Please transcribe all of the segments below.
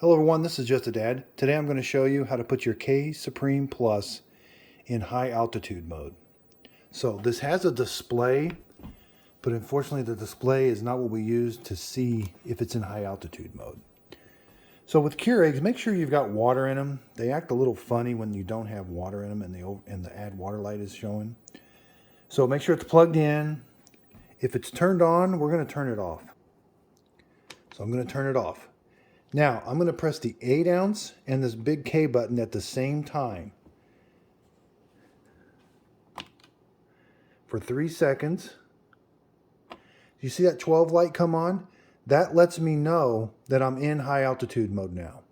Hello everyone, this is Just a Dad. Today I'm going to show you how to put your K Supreme Plus in high altitude mode. So this has a display, but unfortunately the display is not what we use to see if it's in high altitude mode. So with Keurigs, make sure you've got water in them. They act a little funny when you don't have water in them and the add water light is showing. So make sure it's plugged in. If it's turned on, we're going to turn it off. So I'm going to turn it off. Now, I'm going to press the 8 ounce and this big K button at the same time for 3 seconds. You see that 12 light come on? That lets me know that I'm in high altitude mode now.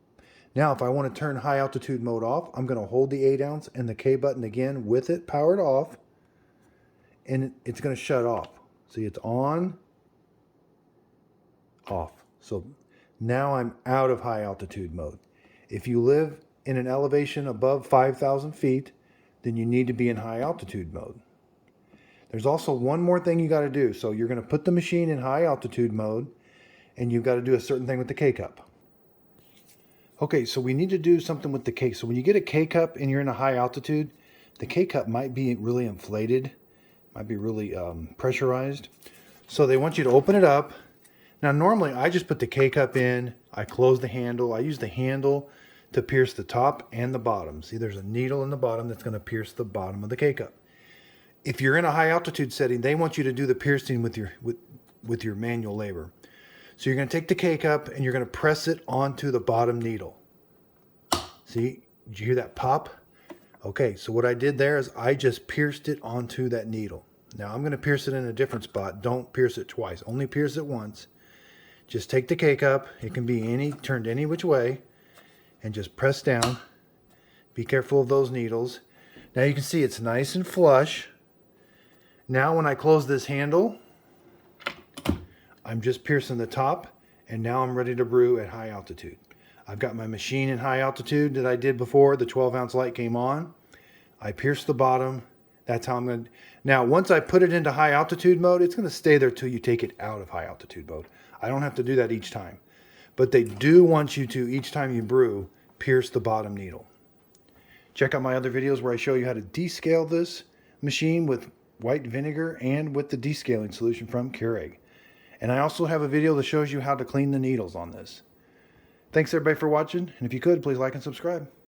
Now, if I want to turn high altitude mode off, I'm going to hold the 8 ounce and the K button again with it powered off, and it's going to shut off. See, it's on, off. So now I'm out of high altitude mode. If you live in an elevation above 5,000 feet, then you need to be in high altitude mode. There's also one more thing you got to do. So you're going to put the machine in high altitude mode, and you've got to do a certain thing with the K-Cup. Okay, so we need to do something with the K. So when you get a K-Cup and you're in a high altitude, the K-Cup might be really inflated, might be really pressurized. So they want you to open it up. Now, normally I just put the K-Cup in, I close the handle. I use the handle to pierce the top and the bottom. See, there's a needle in the bottom that's going to pierce the bottom of the K-Cup. If you're in a high altitude setting, they want you to do the piercing with your manual labor. So you're going to take the K-Cup and you're going to press it onto the bottom needle. See, did you hear that pop? Okay, so what I did there is I just pierced it onto that needle. Now I'm going to pierce it in a different spot. Don't pierce it twice, only pierce it once. Just take the K-Cup, it can be turned any which way, and just press down. Be careful of those needles. Now you can see it's nice and flush. Now when I close this handle, I'm just piercing the top, and now I'm ready to brew at high altitude. I've got my machine in high altitude that I did before. The 12 ounce light came on. I pierced the bottom. That's how I'm going to... Now, once I put it into high altitude mode, it's going to stay there till you take it out of high altitude mode. I don't have to do that each time. But they do want you to, each time you brew, pierce the bottom needle. Check out my other videos where I show you how to descale this machine with white vinegar and with the descaling solution from Keurig. And I also have a video that shows you how to clean the needles on this. Thanks everybody for watching, and if you could, please like and subscribe.